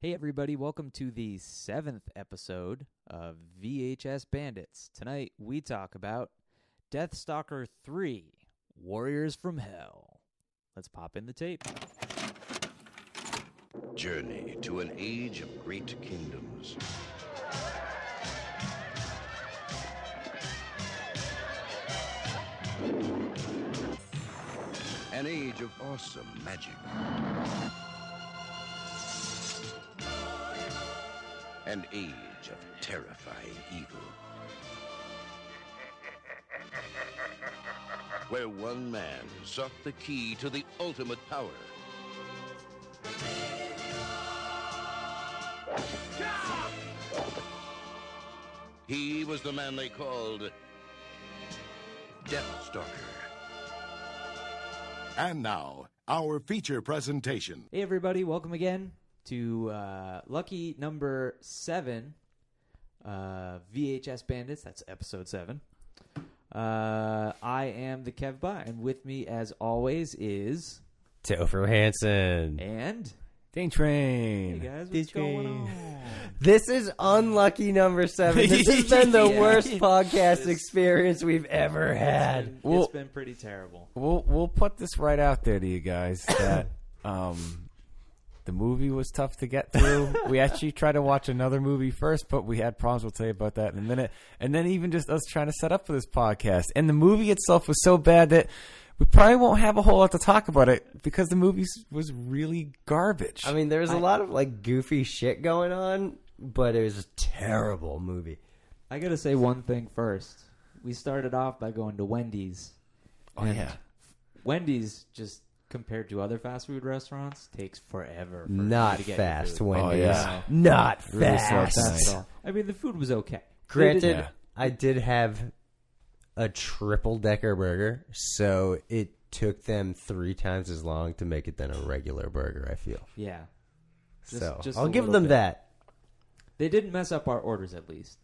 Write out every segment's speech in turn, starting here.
Hey everybody, welcome to the 7th episode of VHS Bandits. Tonight we talk about DeathStalker 3, Warriors from Hell. Let's pop in the tape. Journey to an age of great kingdoms. An age of awesome magic. An age of terrifying evil. Where one man sought the key to the ultimate power. He was the man they called DeathStalker. And now, our feature presentation. Hey everybody, welcome again to lucky number 7, VHS Bandits. That's episode 7. I am the Kevba, and with me, as always, is Topher Hansen and Dane Train. Hey guys, what's going on? This is unlucky number 7. This has been the worst podcast experience we've ever had. It's been pretty terrible. We'll put this right out there to you guys that the movie was tough to get through. We actually tried to watch another movie first, but we had problems. We'll tell you about that in a minute. And then even just us trying to set up for this podcast. And the movie itself was so bad that we probably won't have a whole lot to talk about it because the movie was really garbage. I mean, there was a lot of like goofy shit going on, but it was a terrible movie. I gotta say one thing first. We started off by going to Wendy's. Oh, yeah. Wendy's, just compared to other fast food restaurants, takes forever. For Not you to get fast, your food. Wendy's. Oh, yeah. Not Really fast. slow That's all. I mean, the food was okay. Granted, Yeah. I did have a triple-decker burger, so it took them 3 times as long to make it than a regular burger, I feel. Yeah. Just I'll a give little them bit. that. They didn't mess up our orders, at least.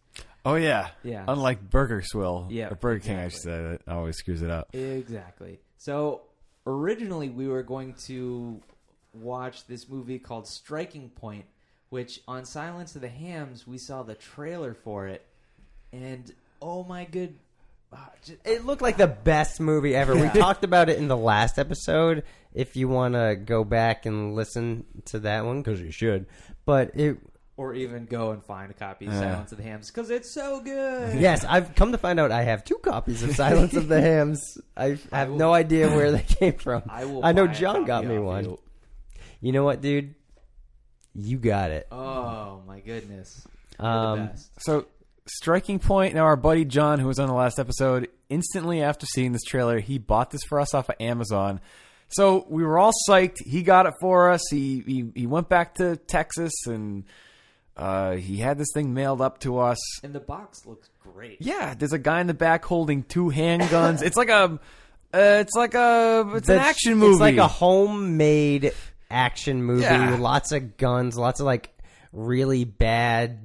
Oh, yeah. Yeah. Unlike Burger Swill. Yeah, Or Burger King, I should exactly. say. That always screws it up. Exactly. So, originally, we were going to watch this movie called Striking Point, which on Silence of the Hams, we saw the trailer for it. And, oh my good... It looked like the best movie ever. Yeah. We talked about it in the last episode. If you want to go back and listen to that one, because you should. But it... Or even go and find a copy of Silence of the Hams, because it's so good. Yes, I've come to find out I have 2 copies of Silence of the Hams. I have no idea where they came from. I know buy a John got copy me off one. you. You know what, dude? You got it. Oh, my goodness. You're the best. So, Striking Point. Now, our buddy John, who was on the last episode, instantly after seeing this trailer, he bought this for us off of Amazon. So we were all psyched. He got it for us. He went back to Texas and he had this thing mailed up to us. And the box looks great. Yeah, there's a guy in the back holding 2 handguns. It's an action movie. It's like a homemade action movie Yeah. with lots of guns, lots of like really bad,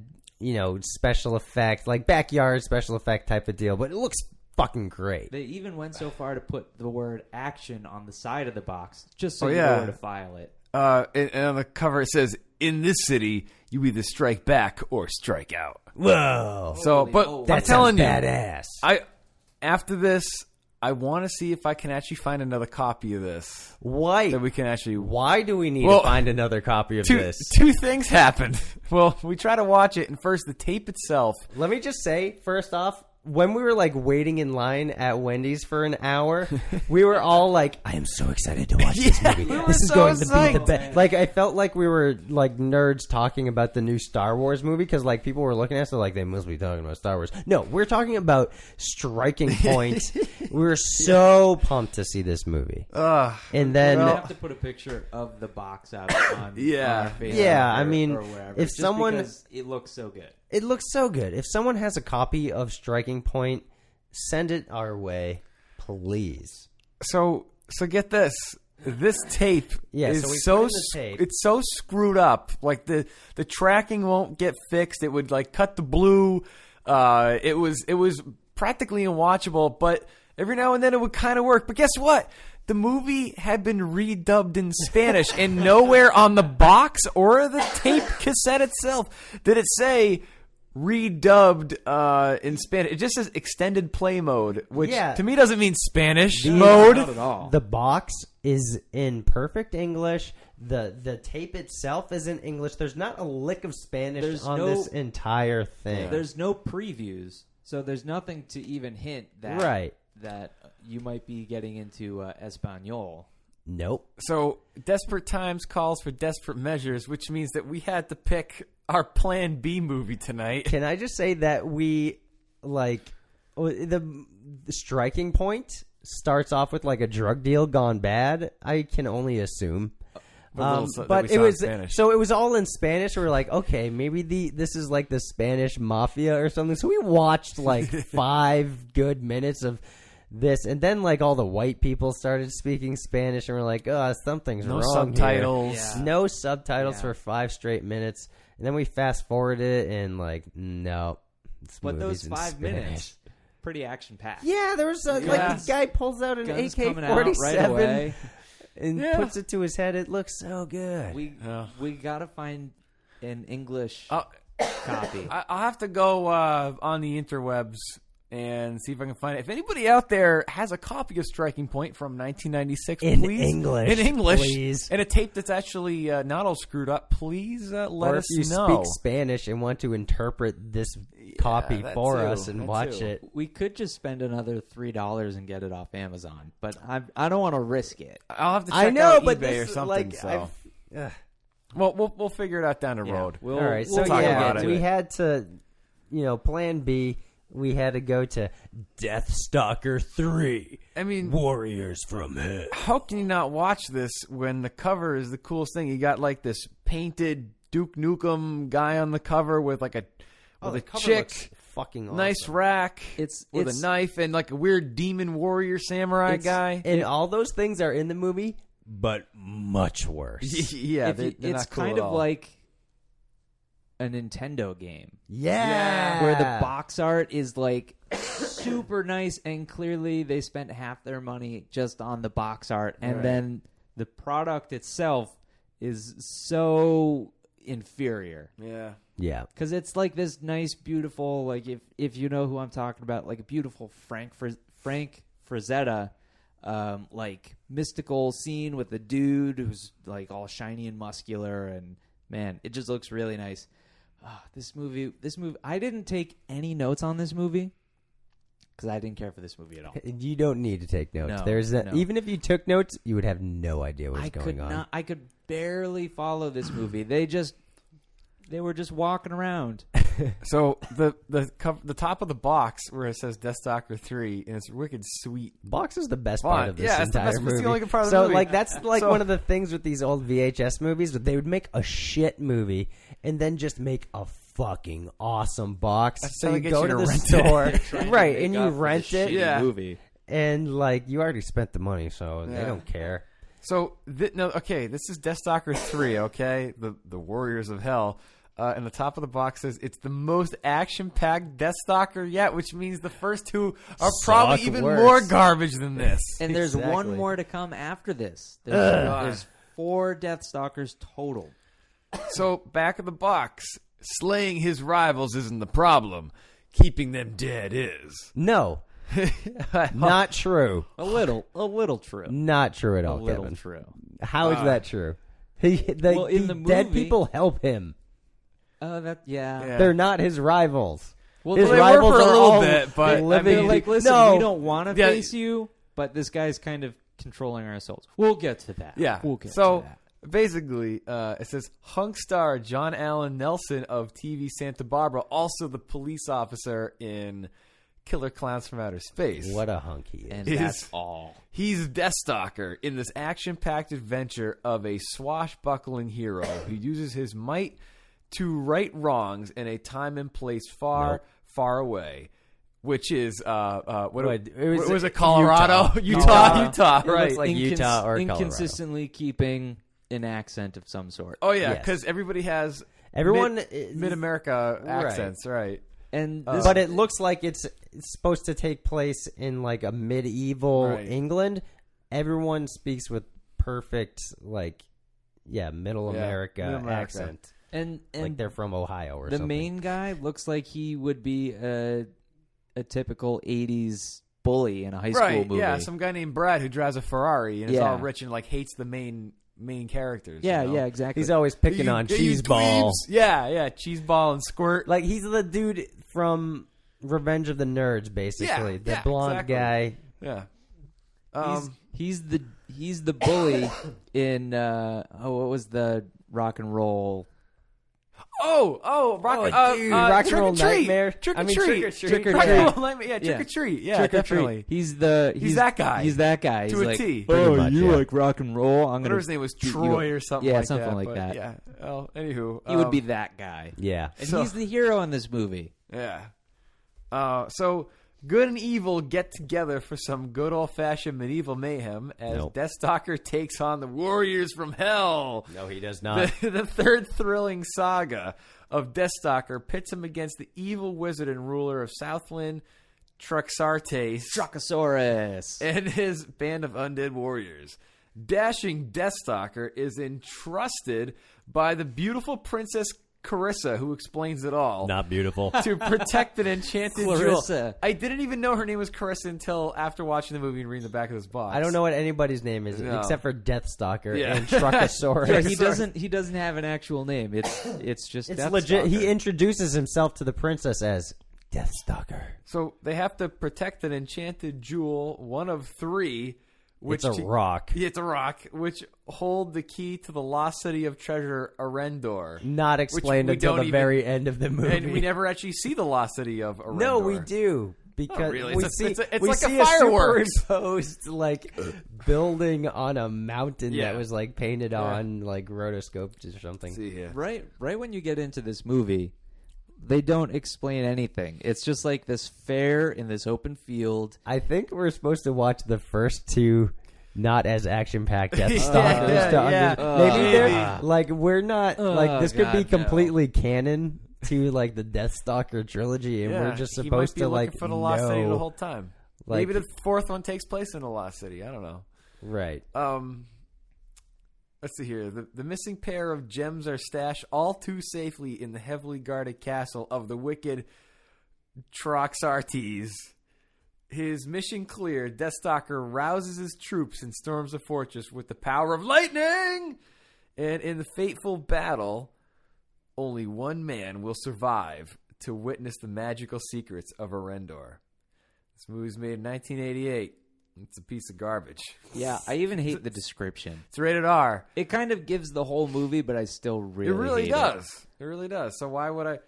special effect, like backyard special effect type of deal. But it looks fucking great. They even went so far to put the word action on the side of the box, just so Oh, you yeah. know where to file it. And on the cover it says, "In this city, you either strike back or strike out." Whoa. So, Holy but moly. I'm That telling sounds you, badass. after this, I want to see if I can actually find another copy of this Why? that we can actually. Why do we need Well, to find another copy of Two this? things happened. Well, we try to watch it, and first, the tape itself. Let me just say, first off, when we were like waiting in line at Wendy's for an hour, we were all like, I am so excited to watch this movie. we were This is so going to be the psyched. best. Like, I felt like we were like nerds talking about the new Star Wars movie because like people were looking at us they're like, they must be talking about Star Wars. No, we're talking about Striking Point. We were so pumped to see this movie. And then... We're gonna have to put a picture of the box out on Yeah. our Facebook Yeah, I or- mean, or wherever, if just someone- because it looks so good. It looks so good. If someone has a copy of Striking Point, send it our way, please. So get this. This tape Yeah, is so we so put in the tape. it's so screwed up. Like the tracking won't get fixed. It would like cut the blue. It was practically unwatchable, but every now and then it would kind of work. But guess what? the movie had been redubbed in Spanish, and nowhere on the box or the tape cassette itself did it say redubbed in Spanish. It just says extended play mode, which to me doesn't mean Spanish mode. Not at all. The box is in perfect English. The tape itself is in English. There's not a lick of Spanish on this entire thing. There's no previews, so there's nothing to even hint that that you might be getting into Espanol. Nope. So desperate times calls for desperate measures, which means that we had to pick our Plan B movie tonight. Can I just say that we the striking point starts off with like a drug deal gone bad? I can only assume. But it was it was all in Spanish. We were like, okay, maybe this is like the Spanish mafia or something. So we watched like 5 good minutes of this, and then like all the white people started speaking Spanish, and we're like, oh, something's wrong. No subtitles. Yeah. No subtitles for 5 straight minutes, and then we fast forwarded it, and like, no. But those 5 minutes, pretty action packed. Yeah, there was like the guy pulls out an AK-47 right away. and puts it to his head. It looks so good. We gotta find an English copy. I'll have to go on the interwebs and see if I can find it. If anybody out there has a copy of Striking Point from 1996, in please, English, please, and a tape that's actually not all screwed up, please let us know. Or if you speak Spanish and want to interpret this copy for us and watch it, we could just spend another $3 and get it off Amazon, but I don't want to risk it. I'll have to check out eBay or something. Like, well, we'll figure it out down the road. All right, we'll talk about it. We had to, Plan B. We had to go to DeathStalker 3. I mean, Warriors from Hell. How can you not watch this when the cover is the coolest thing? You got like this painted Duke Nukem guy on the cover with like a chick, fucking awesome. Nice rack, with a knife, and like a weird demon warrior samurai guy. And all those things are in the movie, but much worse. Yeah, it's kind of like a Nintendo game. Yeah. Where the box art is like super nice, and clearly they spent half their money just on the box art, and then the product itself is so inferior. Yeah. Because it's like this nice, beautiful, like if you know who I'm talking about, like a beautiful Frank Frazetta like mystical scene with the dude who's like all shiny and muscular, and man, it just looks really nice. This movie, I didn't take any notes on this movie because I didn't care for this movie at all. You don't need to take notes. No, even if you took notes, you would have no idea what was going on. I could barely follow this movie. They were just walking around. So the top of the box where it says DeathStalker 3, and it's wicked sweet. Box is the best part of this entire movie. It's the only good part of the movie. So like that's like one of the things with these old VHS movies, that they would make a shit movie and then just make a fucking awesome box. So you go to the store, right, and you rent it. Movie. And like you already spent the money, so they don't care. So this is DeathStalker 3. Okay, the Warriors of Hell. And the top of the box says it's the most action-packed DeathStalker yet, which means the first 2 are probably even more garbage than this. And there's one more to come after this. There's 4 DeathStalkers total. So back of the box, slaying his rivals isn't the problem. Keeping them dead is. No. Not true. A little true. Not true at all, A little Kevin. true. How is that true? In the movie, dead people help him. They're not his rivals. Well, his they rivals were for a are little all bit, but living. They're like, listen, no. we don't want to face you, but this guy's kind of controlling our souls. We'll get to that. Yeah. We'll get to that. Basically, it says hunk star John Allen Nelson of TV Santa Barbara, also the police officer in Killer Clowns from Outer Space. What a hunk he is. And that's all. He's DeathStalker in this action-packed adventure of a swashbuckling hero who uses his might to right wrongs in a time and place far away, which is was it Colorado, Utah, right? Looks like Utah or inconsistently keeping an accent of some sort. Oh yeah, because everybody has mid-America accents, right? And but it looks like it's supposed to take place in like a medieval England. everyone speaks with perfect, like, middle America accent. And like they're from Ohio or the something. main guy looks like he would be a typical 80s bully in a high school movie. Yeah, some guy named Brad who drives a Ferrari and is Yeah. all rich and like hates the main characters. Yeah, you know? yeah, exactly. He's always picking on Cheeseball. Yeah, Cheeseball and Squirt. Like, he's the dude from Revenge of the Nerds, basically. The blonde exactly. guy. Yeah. He's the bully in what was the rock and roll? Rock and Roll Nightmare. Trick or I mean, treat. Trick or Rock Treat. and Roll Nightmare. Yeah, Trick or treat. Yeah, Trick or definitely. treat. He's that guy. He's that guy. To He's a like, T. Oh, much, you yeah. like rock and roll? I'm Whatever gonna his name was, beat you Troy up." or something Yeah, like something that. like but that. Yeah. Well, anywho. He would be that guy. Yeah. And So- he's the hero in this movie. Yeah. So good and evil get together for some good old-fashioned medieval mayhem as Nope. DeathStalker takes on the Warriors from Hell. No, he does not. The third thrilling saga of DeathStalker pits him against the evil wizard and ruler of Southland, Truxartes, Truckosaurus. and his band of undead warriors. Dashing Deathstalker is entrusted by the beautiful Princess Clarissa, who explains it all. Not beautiful. To protect an enchanted Clarissa. jewel. I didn't even know her name was Clarissa until after watching the movie and reading the back of this box. I don't know what anybody's name is No. except for Deathstalker Yeah. and Truckosaurus. Yeah, he doesn't have an actual name. It's just It's Deathstalker. legit. He introduces himself to the princess as Deathstalker. So they have to protect an enchanted jewel, one of three. Which It's a rock. Yeah, it's a rock, which hold the key to the lost city of treasure, Arendor. Not explained we until don't the very end of the movie. And we never actually see the lost city of Arendor. No, we do. Because really. we It's see, it's we like a see fireworks. superimposed like building on a mountain Yeah. that was like painted on like rotoscoped or something. See here. Right when you get into this movie, they don't explain anything. It's just like this fair in this open field. I think we're supposed to watch the first two not as action-packed Deathstalkers. Yeah. Maybe they're like we're not like this could be God, no. completely canon to like the Deathstalker trilogy, and we're just he supposed might be to looking like for the lost city the know- whole time. like- Maybe the fourth one takes place in the lost city. I don't know. right. Let's see here. The missing pair of gems are stashed all too safely in the heavily guarded castle of the wicked Truxartes. His mission clear, Deathstalker rouses his troops and storms the fortress with the power of lightning. And in the fateful battle, only one man will survive to witness the magical secrets of Arendor. This movie's made in 1988. It's a piece of garbage. Yeah, I even hate the description. It's rated R. It kind of gives the whole movie, but I still really hate does. It really does. So why would I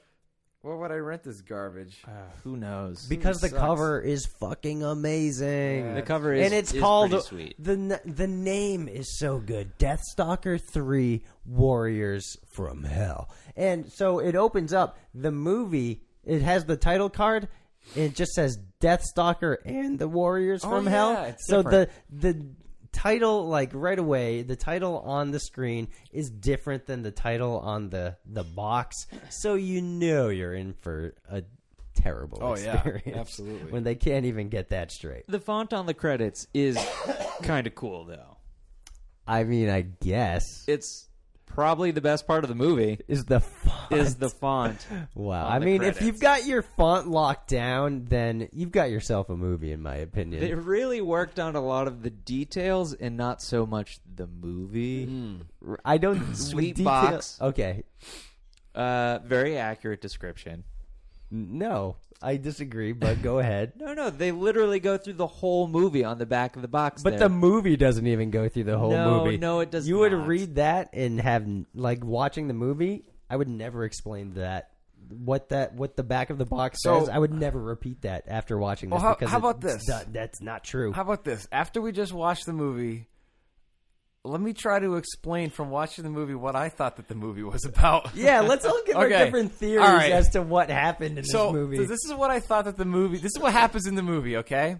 rent this garbage? Who knows? Because the sucks. cover is fucking amazing. Yeah. The cover is and it's is called pretty sweet. the name is so good. Deathstalker 3 Warriors from Hell. And so it opens up the movie. It has the title card. It just says Deathstalker and the Warriors from Hell. It's so different. the title, like right away, the title on the screen is different than the title on the box. So you know you're in for a terrible experience. absolutely. When they can't even get that straight. The font on the credits is kind of cool, though. I mean, I guess It's probably the best part of the movie. is the font. Is the font. Wow. on I the mean, credits. if you've got your font locked down, then you've got yourself a movie, in my opinion. They really worked on a lot of the details and not so much the movie. I don't Sweet detail- box. Okay. Very accurate description. No, I disagree, but go ahead. No, they literally go through the whole movie on the back of the box. But the movie doesn't even go through the whole No, movie. no, it does You would not. read that and have like watching the movie. I would never explain that. What the back of the box So- says. I would never repeat that after watching this. Well, because how about it's this? That's not true. How about this? After we just watched the movie, let me try to explain from watching the movie what I thought that the movie was about. Yeah, let's all give our Okay. different theories All right. as to what happened in So this movie. this is what I thought that the movie. This is what happens in the movie. Okay,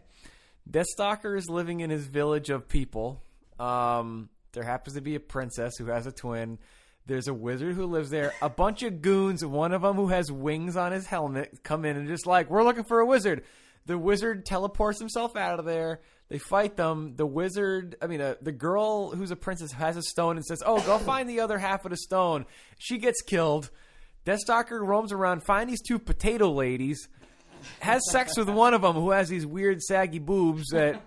Deathstalker is living in his village of people. There happens to be a princess who has a twin. There's a wizard who lives there. A bunch of goons, one of them who has wings on his helmet, come in and just like, we're looking for a wizard. The wizard teleports himself out of there. They fight them. The wizard, the girl who's a princess has a stone and says, "Oh, go find the other half of the stone." She gets killed. DeathStalker roams around, finds these 2 potato ladies, has sex with one of them who has these weird saggy boobs that,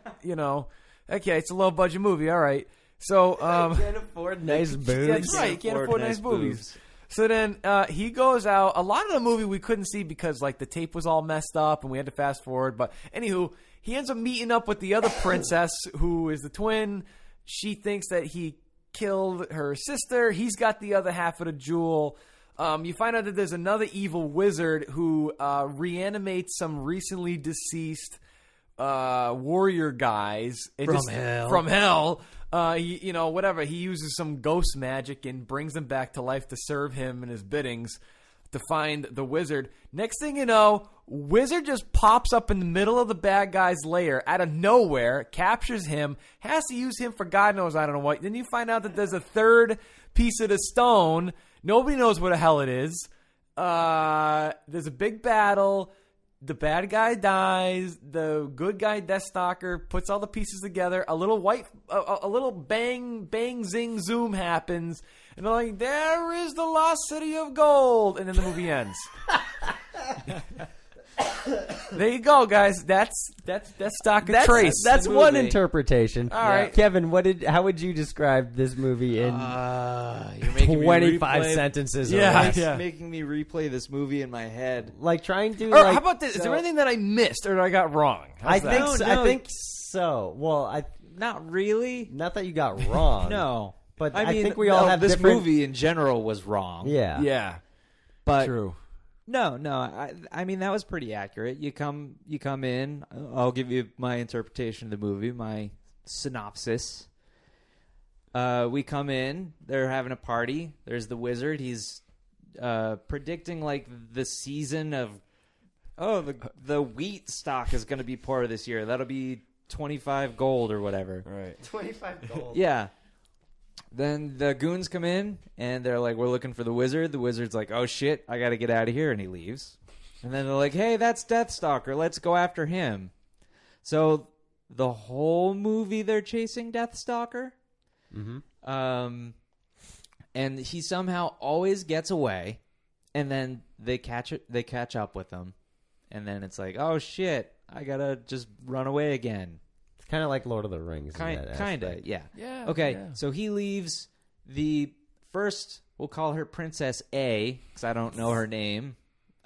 okay, it's a low budget movie, all right. So can't afford nice boobs. That's right, you can't afford nice movies. So then he goes out. A lot of the movie we couldn't see because like the tape was all messed up and we had to fast forward. But anywho, he ends up meeting up with the other princess who is the twin. She thinks that he killed her sister. He's got the other half of the jewel. You find out that there's another evil wizard who reanimates some recently deceased warrior guys from hell. Whatever. He uses some ghost magic and brings them back to life to serve him in his biddings to find the wizard. Next thing you know, wizard just pops up in the middle of the bad guy's lair out of nowhere, captures him, has to use him for God knows I don't know what. Then you find out that there's a third piece of the stone. Nobody knows what the hell it is. There's a big battle. The bad guy dies. The good guy, DeathStalker, puts all the pieces together. A little bang, zing, zoom happens, and they're like, "There is the lost city of gold," and then the movie ends. There you go, guys. That's DeathStalker Trace. That's one interpretation. All right, Kevin. How would you describe this movie in you're making 25 me sentences? making me replay this movie in my head. Like trying to. Or how about this? Is there anything that I missed or I got wrong? I think so. Well, not really. Not that you got wrong. No, but I think we all have this different... movie in general was wrong. Yeah. But true. No. I mean that was pretty accurate. You come in. I'll give you my interpretation of the movie, my synopsis. We come in. They're having a party. There's the wizard. He's predicting like the season of. Oh, the wheat stock is going to be poor this year. That'll be 25 gold or whatever. Right. 25 gold. Yeah. Then the goons come in, and they're like, "We're looking for the wizard." The wizard's like, "Oh, shit, I got to get out of here," and he leaves. And then they're like, "Hey, that's DeathStalker. Let's go after him." So the whole movie, they're chasing DeathStalker. Mm-hmm. And he somehow always gets away, and then they catch up with him. And then it's like, "Oh, shit, I got to just run away again." Kind of like Lord of the Rings. Kind of, yeah. Yeah. Okay, yeah. so he leaves the first, we'll call her Princess A, because I don't know her name.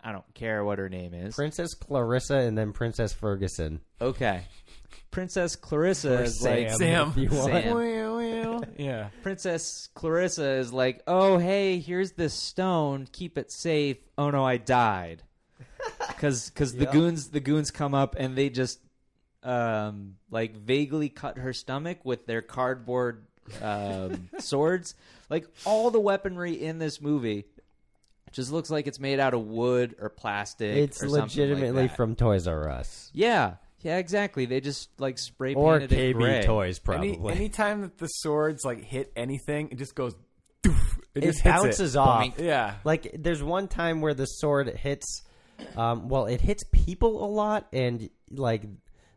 I don't care what her name is. Princess Clarissa and then Princess Ferguson. Okay. Princess Clarissa Or is Sam, like... if you want. Sam. Yeah. Princess Clarissa is like, "Oh, hey, here's this stone. Keep it safe. Oh, no, I died." Because the goons come up and they just... like vaguely cut her stomach with their cardboard swords. Like all the weaponry in this movie just looks like it's made out of wood or plastic. It's or legitimately like from Toys R Us. Yeah, exactly. They just like spray Or painted it KB gray. Toys, probably. Anytime that the swords like hit anything, it just goes. Doof, it just bounces hits it. off. Boink. Yeah. Like there's one time where the sword hits. It hits people a lot, and like.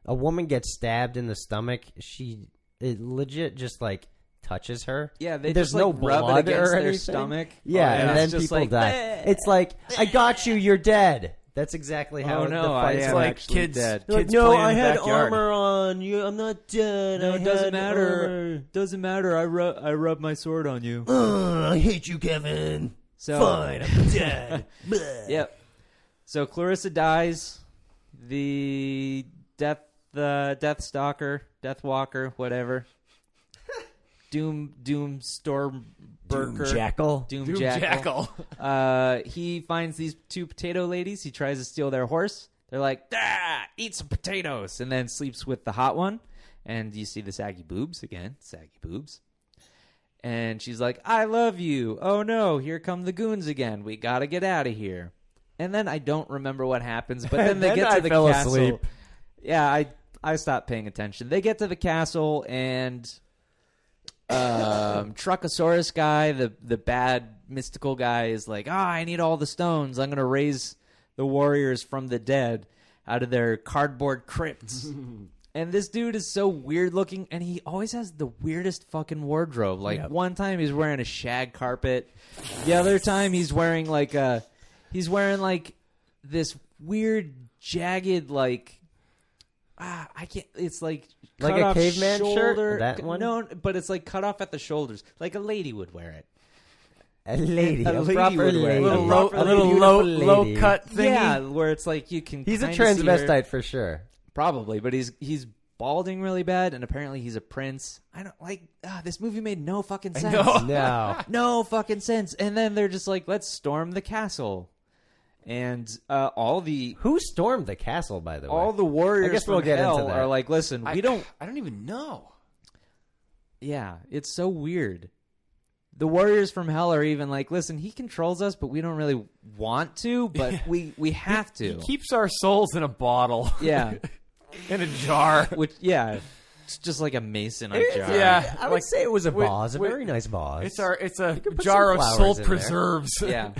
A woman gets stabbed in the stomach. It legit just like touches her. Yeah, they there's just no like rub blood it against or their anything. stomach. Yeah, and and then it's just people like, die. It's like, "I got you. You're dead." That's exactly how Oh no, the I fight's am like. actually kids- dead. They're like, kids "No, playing in I the had backyard." armor on. I'm not dead. No, I it doesn't had matter. armor." Doesn't matter. I rub my sword on you. I hate you, Kevin. So Fine, I'm dead. Yep. So Clarissa dies. The DeathStalker, Deathwalker, whatever. Doom Stormberger. Jackal. Doom Jackal. He finds these 2 potato ladies. He tries to steal their horse. They're like, eat some potatoes. And then sleeps with the hot one. And you see the saggy boobs again. Saggy boobs. And she's like, "I love you. Oh no, here come the goons again. We gotta get out of here." And then I don't remember what happens, but then they get to the fell castle. asleep. Yeah, I stopped paying attention. They get to the castle and Truckosaurus guy, the bad mystical guy, is like, "I need all the stones. I'm gonna raise the warriors from the dead." out of their cardboard crypts. And this dude is so weird looking, and he always has the weirdest fucking wardrobe. Like one time he's wearing a shag carpet, the other time he's wearing like this weird jagged I can't. It's like Like cut a off caveman shoulder. shirt? That one? No, but it's like cut off at the shoulders, like a lady would wear it. A lady, A a lady proper would wear lady. it. A little low cut thingy. Yeah, where it's like you can. He's a kinda see her. transvestite for sure. Probably, but he's balding really bad, and apparently he's a prince. I don't like this movie made no fucking sense. No. No fucking sense. And then they're just like, let's storm the castle, and Who stormed the castle, by the way? all the warriors I guess we'll from get hell into that. are like, listen, we don't. I don't even know. Yeah, it's so weird. The warriors from hell are even like, listen, he controls us, but we don't really want to, but we have to. He keeps our souls in a bottle. Yeah. In a jar. It's just like a mason on a jar. Yeah. I would say it was a vase, a wait, very nice vase. It's a could put jar some of flowers soul in there. preserves. Yeah.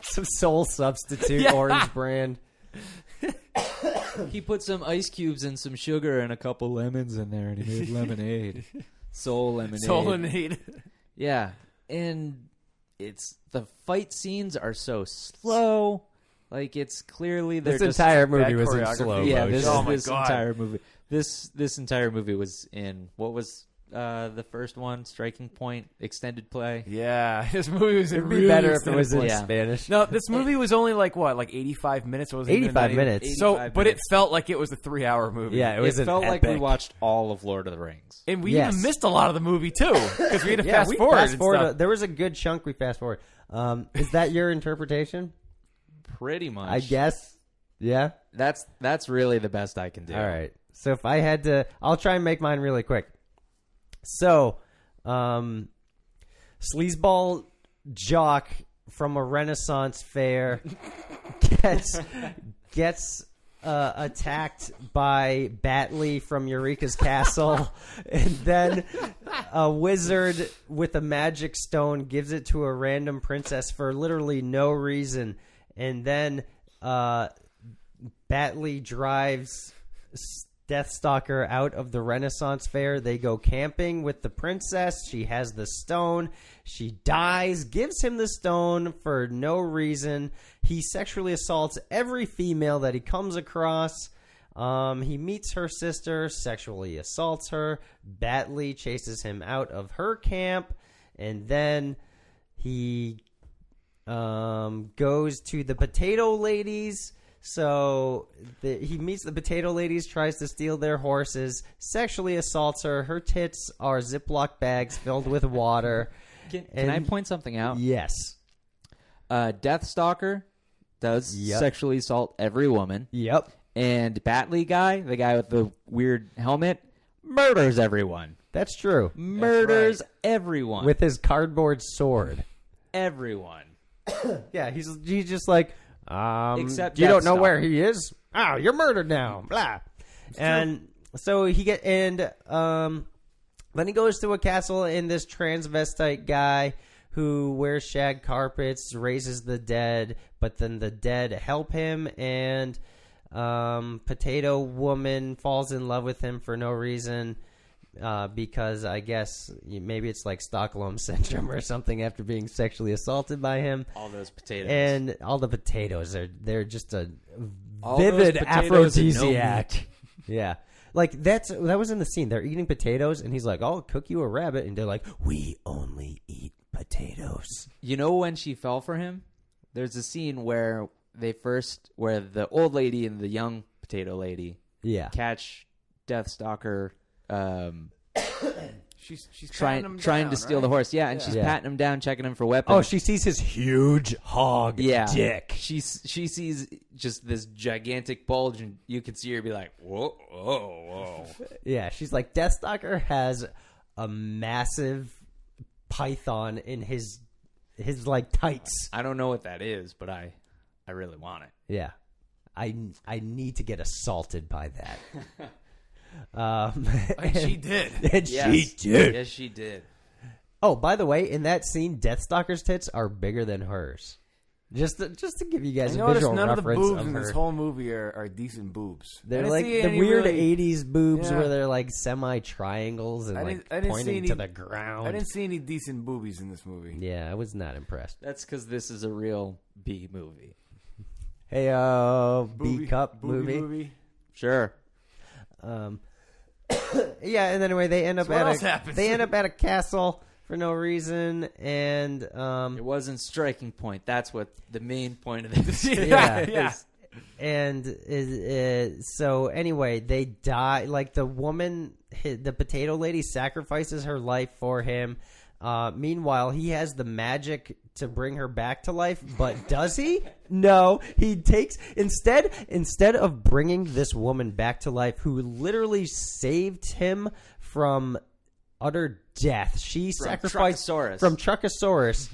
Some soul substitute, Yeah. orange brand. He put some ice cubes and some sugar and a couple lemons in there, and he made lemonade. Soul lemonade. Soul lemonade. Yeah, and the fight scenes are so slow. Like it's clearly they're This just entire movie bad was in choreography. slow yeah. motion. This God. entire movie. This entire movie was in what was the first one? Striking Point extended play. Yeah, this movie was It'd really be better if it was in Yeah. Spanish. No, this movie was only like 85 minutes. It wasn't even 85 minutes. So, 85 but minutes. it felt like it was a 3-hour movie. Yeah, it was It an felt like we epic. watched all of Lord of the Rings. and we Yes. even missed a lot of the movie too because we had to Yeah, fast we forward. fast and forward. stuff. There was a good chunk we fast forward. Is that your interpretation? Pretty much, I guess. Yeah. that's really the best I can do. All right. So if I had to, I'll try and make mine really quick. So, sleazeball jock from a Renaissance fair gets attacked by Batley from Eureka's castle, and then a wizard with a magic stone gives it to a random princess for literally no reason, and then Batley drives DeathStalker out of the Renaissance fair. They go camping with the princess. She has the stone. She dies, gives him the stone for no reason. He sexually assaults every female that he comes across. He meets her sister, sexually assaults her. Batley chases him out of her camp, and then he goes to the potato ladies. So he meets the potato ladies, tries to steal their horses, sexually assaults her. Her tits are Ziploc bags filled with water. Can I point something out? Yes. Deathstalker does sexually assault every woman. Yep. And Batley guy, the guy with the weird helmet, murders everyone. That's true. Murders everyone. With his cardboard sword. everyone. Yeah, he's just like, Except you don't know Deathstalker. where he is? Oh, you're murdered now. Blah. And so then he goes to a castle, and this transvestite guy who wears shag carpets raises the dead, but then the dead help him, and Potato Woman falls in love with him for no reason. Because I guess maybe it's like Stockholm Syndrome or something after being sexually assaulted by him. All those potatoes. And all the potatoes they're just a All vivid those potatoes and no aphrodisiac. Yeah. Like that was in the scene. They're eating potatoes and he's like, "I'll cook you a rabbit." And they're like, "We only eat potatoes." You know when she fell for him? There's a scene where where the old lady and the young potato lady catch Deathstalker She's trying to steal the horse. Yeah, and she's patting him down, checking him for weapons. Oh, she sees his huge hog dick. She sees just this gigantic bulge, and you can see her be like, whoa, whoa, whoa. Yeah, she's like, Deathstalker has a massive python in his like tights. I don't know what that is, but I really want it. Yeah. I need to get assaulted by that. And she did. And Yes. she did. Yes, she did. Oh, by the way, in that scene, Deathstalker's tits are bigger than hers. Just to give you guys I a noticed visual none of the reference boobs in her. this whole movie are decent boobs. They're I didn't like see the any weird really- 80s boobs Yeah. where they're like semi-triangles and I like didn't see pointing any- to the ground. I didn't see any decent boobies in this movie. Yeah, I was not impressed. That's because this is a real B movie. Hey, B cup Booby movie. Sure. Yeah, and anyway, they end up So what at else happens? they end up at a castle for no reason, and It wasn't striking point. That's what the main point of this Yeah. Yeah. and so anyway, they die. Like the woman, the potato lady, sacrifices her life for him. Meanwhile, he has the magic to bring her back to life, but does he? No, he takes instead of bringing this woman back to life, who literally saved him from utter death. She sacrificed Truckosaurus. from Truckosaurus,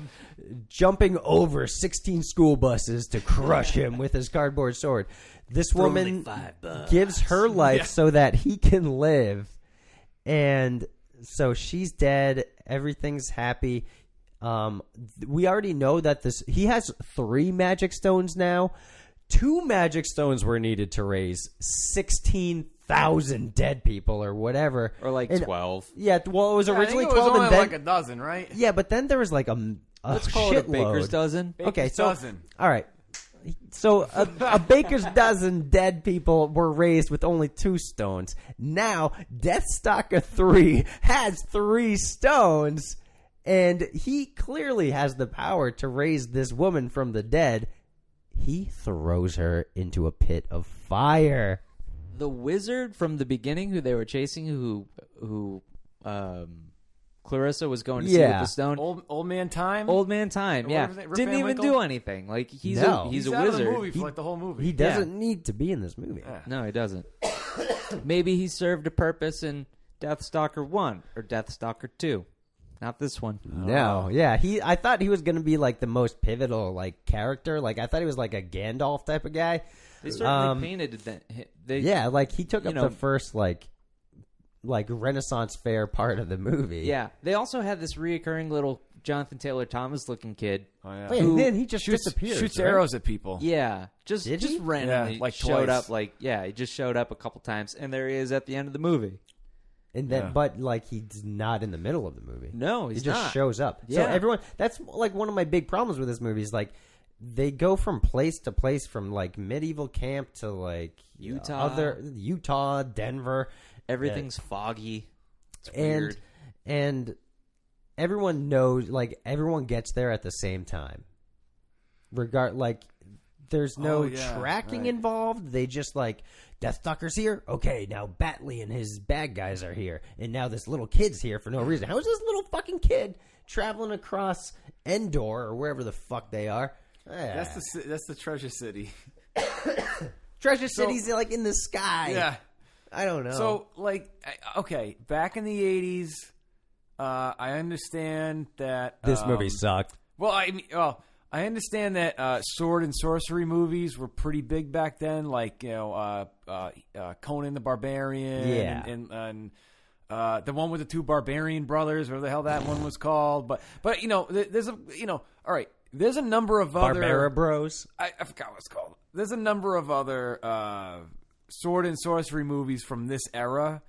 jumping over 16 school buses to crush him with his cardboard sword. This woman gives her life so that he can live, and so she's dead. Everything's happy. We already know that he has 3 magic stones now. 2 magic stones were needed to raise 16,000 dead people or whatever. Or like And- 12. Yeah, well, it was originally I think it was 12 only and then like a dozen, right? yeah, but then there was like a Let's call it a baker's shitload. dozen. Okay, Baker's so dozen. all right. So a baker's dozen dead people were raised with only 2 stones. Now DeathStalker 3 has 3 stones, and he clearly has the power to raise this woman from the dead. He throws her into a pit of fire. The wizard from the beginning, who they were chasing, who Clarissa was going to see with Yeah. the stone. Old man time. Old man time, Or yeah, whatever, Rip didn't Van even Winkle? do anything. Like he's No. a He's a out of the wizard. movie for like the whole movie. He doesn't need to be in this movie. Yeah. No, he doesn't. Maybe he served a purpose in Deathstalker 1 or Deathstalker 2. Not this one. No, yeah, I thought he was going to be like the most pivotal like character. Like I thought he was like a Gandalf type of guy. They certainly painted that. Yeah, like he took you up know- the first like Renaissance fair part of the movie. Yeah. They also had this reoccurring little Jonathan Taylor Thomas looking kid. Oh, yeah. Wait, and then he just Shoots disappears. right? arrows at people. Yeah, just Did he? randomly Yeah, like showed twice. up. Like he just showed up a couple times, and there he is at the end of the movie. And then, Yeah. but like he's not in the middle of the movie. No, he he's just not. shows up. So Yeah. everyone, that's like one of my big problems with this movie is like they go from place to place, from like medieval camp to like Utah, Denver, Everything's foggy. It's and weird. and everyone knows, like everyone gets there at the same time. There's no Oh, yeah, tracking right. involved. They just like Deathstalker's here. Okay, now Batley and his bad guys are here, and now this little kid's here for no reason. How is this little fucking kid traveling across Endor or wherever the fuck they are? That's the treasure city. Treasure City's like in the sky. Yeah. I don't know. So, like, okay, back in the 80s, I understand that this movie sucked. Well, I understand that sword and sorcery movies were pretty big back then, like Conan the Barbarian, Yeah. and the one with the 2 barbarian brothers, whatever the hell that one was called. But there's a all right, there's a number of other Barbara Bros. I forgot what it's called. There's a number of other sword and sorcery movies from this era.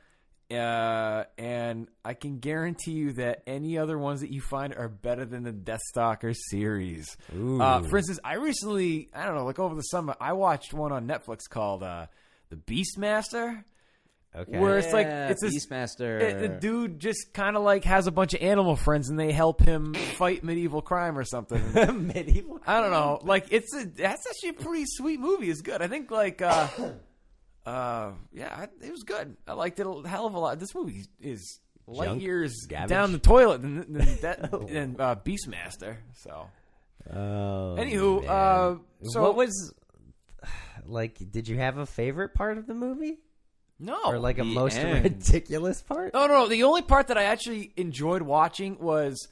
And I can guarantee you that any other ones that you find are better than the Deathstalker series. For instance, I recently, I don't know, like over the summer, I watched one on Netflix called The Beastmaster. Okay. Where it's like Yeah, it's this Beastmaster. The dude just kind of like has a bunch of animal friends and they help him fight medieval crime or something. Medieval. I don't know. Like that's actually a pretty sweet movie. It's good. I think like it was good. I liked it a hell of a lot. This movie is light Junk? years Garbage? down the toilet than Beastmaster. So, anywho, man. so what was like? Did you have a favorite part of the movie, no or like a the most end. ridiculous part? No. The only part that I actually enjoyed watching was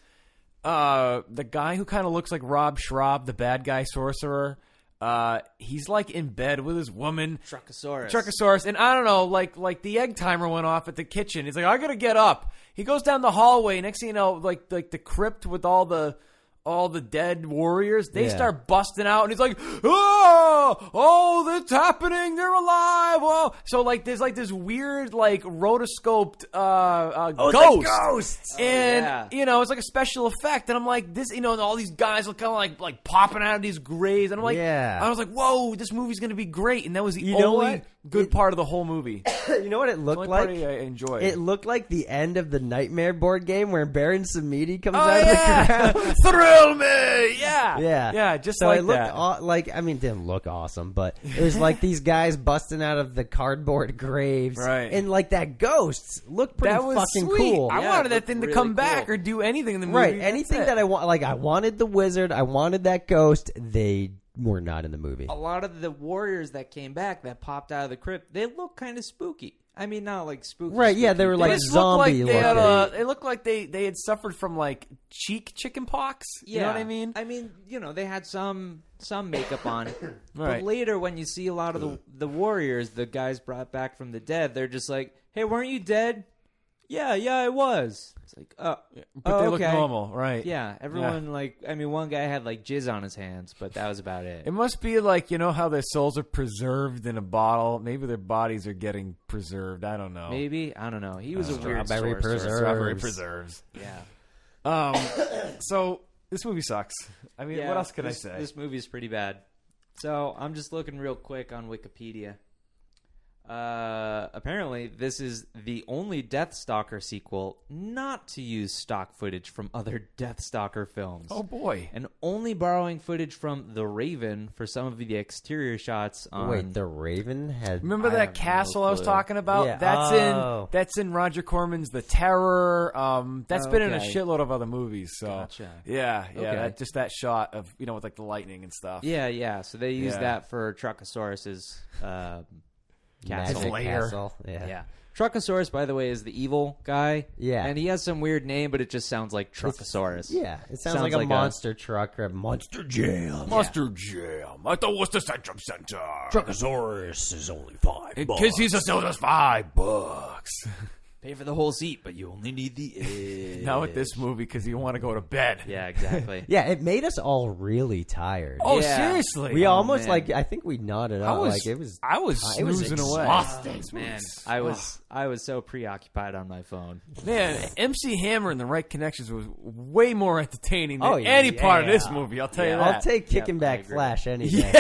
the guy who kind of looks like Rob Schraub, the bad guy sorcerer. He's like in bed with his woman, Truckosaurus, and I don't know, like the egg timer went off at the kitchen. He's like, I gotta get up. He goes down the hallway. Next thing you know, like the crypt with all the all the dead warriors, they Yeah. start busting out, and he's like, oh, that's happening, they're alive. Oh. So like there's like this weird like rotoscoped ghost. Ghosts. And you know, it's like a special effect, and I'm like, this, you know, and all these guys are kind of like popping out of these graves, and I'm like, Yeah. I was like, whoa, this movie's gonna be great, and that was the You know only what? good part of the whole movie. You know what it The looked only like? part I enjoyed. It looked like the end of the Nightmare board game where Baron Samedi comes Oh, out of yeah. the ground. Thrill me, yeah, Yeah, just so like it looked that. like, I mean, it didn't look awesome, but it was like these guys busting out of the cardboard graves, Right. And like that ghost looked pretty That was fucking sweet. cool. I Yeah, wanted it that looked thing to really come back cool. or do anything in the movie. Right, That's anything it. that I want, like I wanted the wizard, I wanted that ghost. They were not in the movie. A lot of the warriors that came back that popped out of the crypt, they look kind of spooky. I mean, not like spooky. Right, yeah, spooky. they were like This looked like zombie they had, looking. it looked like they had suffered from like chicken pox. You know what I mean? I mean, you know, they had some makeup on. Right. But later, when you see a lot of the warriors, the guys brought back from the dead, they're just like, "Hey, weren't you dead?" Yeah, I was. It's like, But they look okay. normal, right? Yeah, everyone like. I mean, one guy had like jizz on his hands, but that was about it. It must be like, you know how their souls are preserved in a bottle. Maybe their bodies are getting preserved. I don't know. Maybe, I don't know. He was a weird Strawberry sorcerer. preserve. Strawberry preserves. Yeah. So this movie sucks. I mean, Yeah, what else can I this- say? This movie's pretty bad. So I'm just looking real quick on Wikipedia. Apparently, this is the only DeathStalker sequel not to use stock footage from other DeathStalker films. Oh boy! And only borrowing footage from The Raven for some of the exterior shots on... Wait, the Raven had. Remember I that have castle no I was clue. talking about? Yeah. That's Oh. in Roger Corman's The Terror. That's been in a Okay. shitload of other movies. So Gotcha. yeah, Okay. just that shot of, you know, with like the lightning and stuff. Yeah. So they used Yeah. that for Truckosaurus's castle. Magic Lair. Castle. Yeah. Truckosaurus, by the way, is the evil guy. Yeah. And he has some weird name, but it just sounds like Truckosaurus. Yeah, it sounds Sounds like a like a- monster truck or a monster jam. Monster Jam at the Worcester Centrum Center. Truckosaurus is only $5. Because he's a sold us $5. Pay for the whole seat, but you only need the edge. Now with this movie, because you want to go to bed. Yeah, exactly. Yeah, it made us all really tired. Oh, Yeah. seriously? we almost man. like I think we nodded I out was, like it was. I was it was snoozing away. exhausting. Man, I was so preoccupied on my phone. Man, MC Hammer and the right connections was way more entertaining than Oh, yeah. any part of this movie. I'll tell you that. I'll take Kicking I Back agree. Flash any day.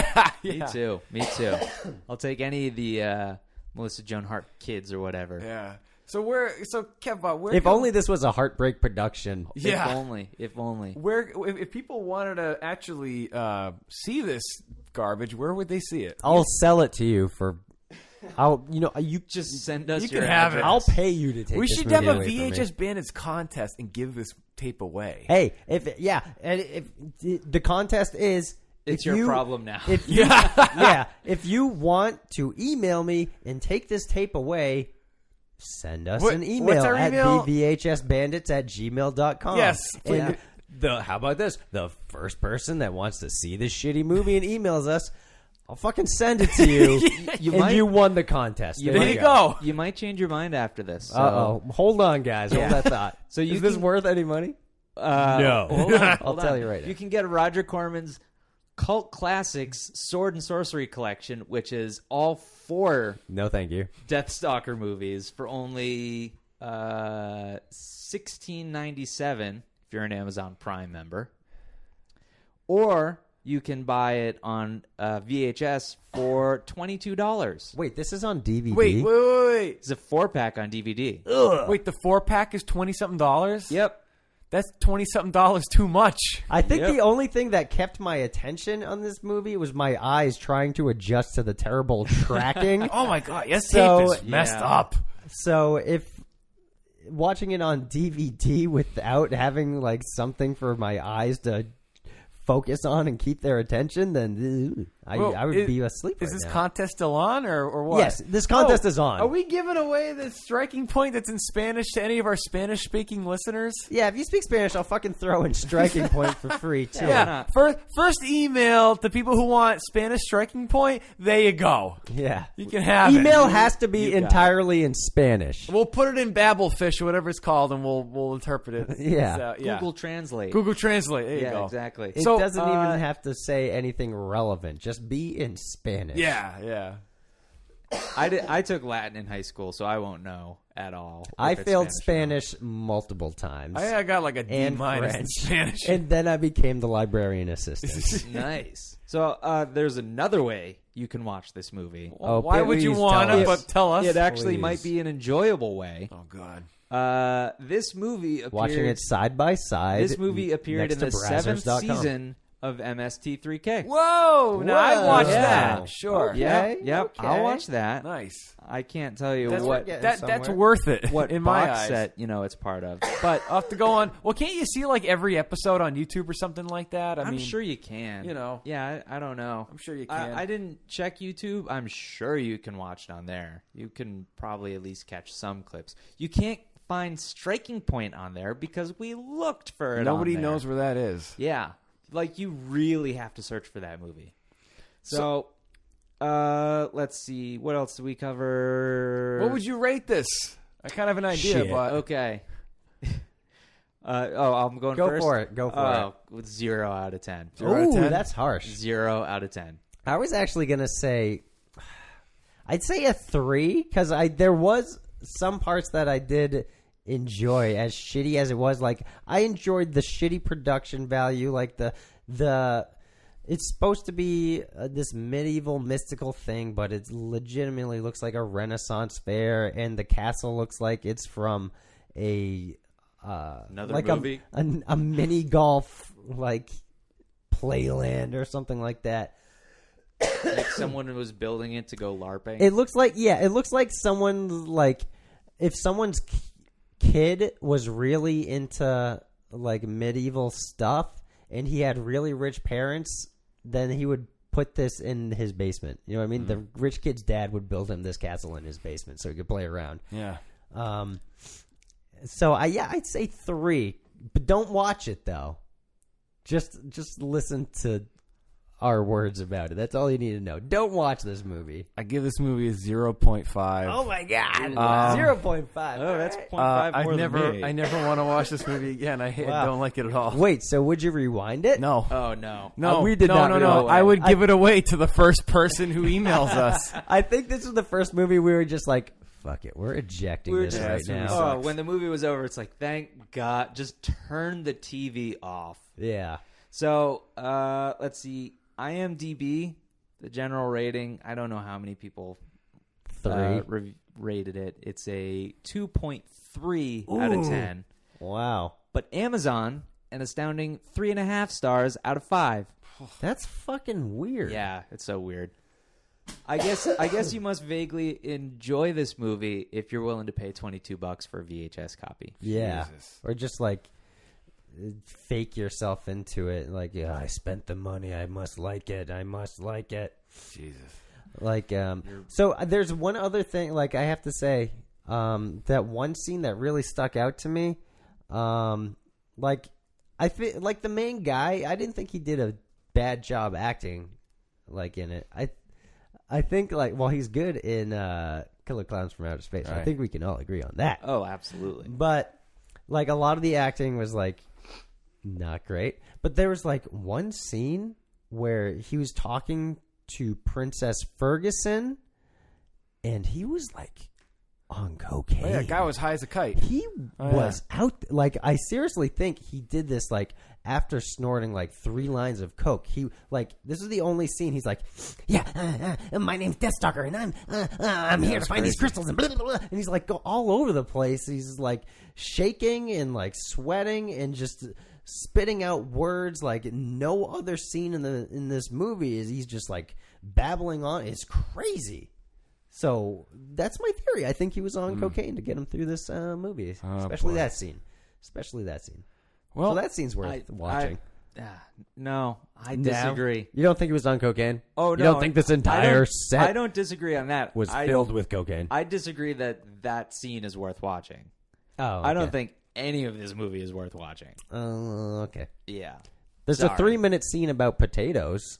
Yeah. Me too. I'll take any of the Melissa Joan Hart kids or whatever. Yeah. So Kev, where? If only this was a Heartbreak production. Yeah. If only. Where if people wanted to actually see this garbage, where would they see it? I'll sell it to you for. You Just send us You your can have address. it. I'll pay you to take. We this should movie have a away from me. VHS Bandits contest and give this tape away. Hey, if the contest is. It's if your you- problem now. If you, yeah, if you want to email me and take this tape away, send us an email what's our at email? thevhsbandits@gmail.com. Yes. And how about this? The first person that wants to see this shitty movie and emails us, I'll fucking send it to you. You won the contest. You There might- you go. You might change your mind after this. So. Uh-oh. Hold on, guys. Hold that thought. So you is this can- worth any money? No. Hold on, I'll hold tell on. you right now. You can get Roger Corman's Cult Classics Sword and Sorcery Collection, which is all 4 No, thank you. DeathStalker movies for only $16.97 if you're an Amazon Prime member. Or you can buy it on VHS for $22. Wait, this is on DVD? Wait. It's a 4-pack on DVD. Wait, the 4-pack is $20-something? Yep. That's $20-something too much. I think Yep. the only thing that kept my attention on this movie was my eyes trying to adjust to the terrible tracking. Oh my god, yes, So- tape is messed Yeah. up. So if watching it on DVD without having like something for my eyes to focus on and keep their attention, then I would be asleep. Is right this now. contest still on or what? Yes, this contest is on. Are we giving away the striking point that's in Spanish to any of our Spanish-speaking listeners? Yeah, if you speak Spanish, I'll fucking throw in striking point for free too. Yeah. First email to people who want Spanish striking point. There you go. Yeah. You can have it. Email has to be You got entirely in Spanish. We'll put it in Babelfish or whatever it's called, and we'll interpret it. Yeah. So, Google Translate. Google Translate. There you yeah, go. exactly. It So, doesn't even have to say anything relevant. Just be in Spanish. Yeah. I took Latin in high school, so I won't know at all. I if it's failed or Spanish multiple times. I got like a D- and in French. Spanish. And then I became the librarian assistant. not. Nice. So there's another way you can watch this movie. Oh, Why would you please want tell to? us. But tell us. It actually please. might be an enjoyable way. Oh God. This movie appeared, Watching it side by side. This movie appeared in the next to 7th Brazzers.com. season of MST3K. Whoa! Now I watched Yeah. that. Sure. Okay. Yep. okay. I'll watch that. Nice. I can't tell you That's what getting that's somewhere. worth it. what in my box eyes. set it's part of. But I'll have to go on. Well, can't you see like every episode on YouTube or something like that? I'm mean, sure you can. you know. Yeah, I don't know. I'm sure you can. I didn't check YouTube. I'm sure you can watch it on there. You can probably at least catch some clips. You can't find Striking Point on there because we looked for it. Nobody on there. knows where that is. Yeah, like you really have to search for that movie. So let's see. What else do we cover? What would you rate this? I kind of have an idea, Shit. but Okay. I'm going Go first. for it. Go for With 0 out of 10. it. 0 out of Ooh, 10? that's harsh. 0 out of 10. I was actually gonna say, I'd say a 3 because there was some parts that I did enjoy, as shitty as it was. Like I enjoyed the shitty production value, like the. It's supposed to be this medieval mystical thing, but it legitimately looks like a Renaissance fair, and the castle looks like it's from Another like movie? a mini golf like playland or something like that. Like someone was building it to go LARPing. It looks like someone like if someone's kid was really into like medieval stuff and he had really rich parents, then he would put this in his basement. You know what I mean? The rich kid's dad would build him this castle in his basement so he could play around. yeah. So I'd say 3, but don't watch it though. Just listen to our words about it. That's all you need to know. Don't watch this movie. I give this movie a 0.5. Oh my god, 0.5. Oh, that's 0.5 more I never want to watch this movie again. I Wow. don't like it at all. Wait, so would you rewind it? No. Oh, no. No, we did no, not No, do no, it. I would give it away to the first person who emails us. I think this is the first movie we were just like, fuck it, we're ejecting We were this just- right this movie now. sucks. Oh, when the movie was over, it's like, thank God, just turn the TV off. Yeah. So, let's see. IMDb, the general rating, I don't know how many people 3. rated it. It's a 2.3 out of 10. Wow. But Amazon, an astounding 3.5 stars out of 5. That's fucking weird. Yeah, it's so weird. I guess you must vaguely enjoy this movie if you're willing to pay $22 for a VHS copy. Yeah. Jesus. Or just like fake yourself into it. Like, yeah, I spent the money. I must like it. I must like it. Jesus. Like, so there's one other thing, like I have to say, that one scene that really stuck out to me, like I feel like the main guy, I didn't think he did a bad job acting, like in it. I think like, well, he's good in Killer Clowns from Outer Space. I Right. think we can all agree on that. Oh, absolutely. But like a lot of the acting was like not great. But there was like one scene where he was talking to Princess Ferguson, and he was like on cocaine. Oh, yeah, guy was high as a kite. He Oh, was out. Like I seriously think he did this like after snorting like 3 lines of coke. He like this is the only scene. He's like, yeah, my name's DeathStalker, and I'm here to find these crystals, and blah, blah, blah. And he's like go all over the place. He's like shaking and like sweating and just spitting out words like no other scene in this movie is. He's just like babbling on. It's crazy. So that's my theory. I think he was on cocaine to get him through this movie, especially boy. that scene. Especially that scene. Well, So that scene's worth watching. No, I No? disagree. You don't think he was on cocaine? Oh, You no. don't think this entire set I don't disagree on that. was filled with cocaine? I disagree that scene is worth watching. Oh, I don't okay. think any of this movie is worth watching. Okay. Yeah. There's Sorry. a 3-minute scene about potatoes.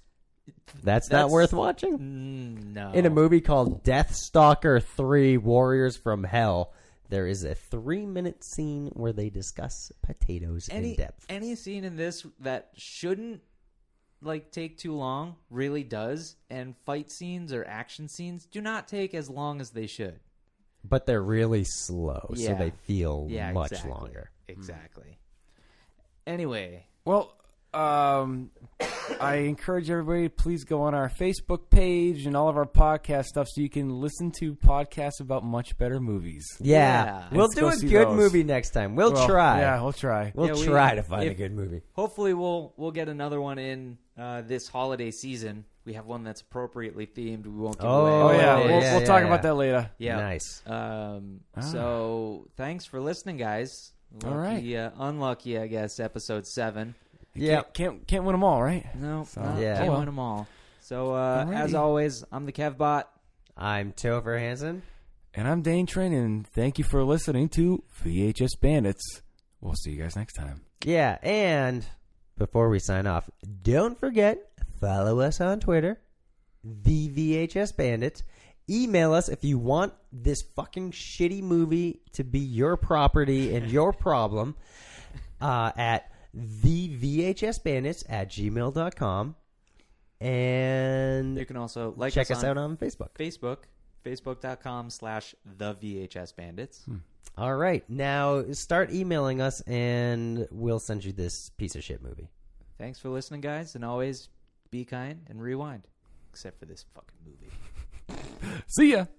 That's not worth watching? No. In a movie called DeathStalker 3 Warriors from Hell, there is a 3-minute scene where they discuss potatoes in depth. Any scene in this that shouldn't take too long really does, and fight scenes or action scenes do not take as long as they should. But they're really slow, so Yeah. they feel much exactly. longer. Exactly. Anyway, Well, I encourage everybody, please go on our Facebook page and all of our podcast stuff so you can listen to podcasts about much better movies. Yeah. We'll Let's do go a see good those. movie next time. We'll try. Yeah, we'll try. We'll Yeah, try to find a if- good movie. hopefully we'll get another one in this holiday season. We have one that's appropriately themed. We won't give away. Oh, yeah. what it We'll, is. yeah, we'll talk yeah. about that later. Yeah. Nice. So thanks for listening, guys. All right. Unlucky, I guess, episode 7. Yeah. Can't win them all, right? No, So- Yeah. can't well. win them all. So, Alrighty. as always, I'm the KevBot. I'm Topher Hansen. And I'm Dane Trin, and thank you for listening to VHS Bandits. We'll see you guys next time. Yeah, and before we sign off, don't forget, follow us on Twitter, the VHS Bandits. Email us if you want this fucking shitty movie to be your property and your problem at thevhsbandits@gmail.com. And You can also check us out on Facebook. Facebook.com/thevhsbandits. All right. Now start emailing us and we'll send you this piece of shit movie. Thanks for listening, guys, and always be kind and rewind. Except for this fucking movie. See ya.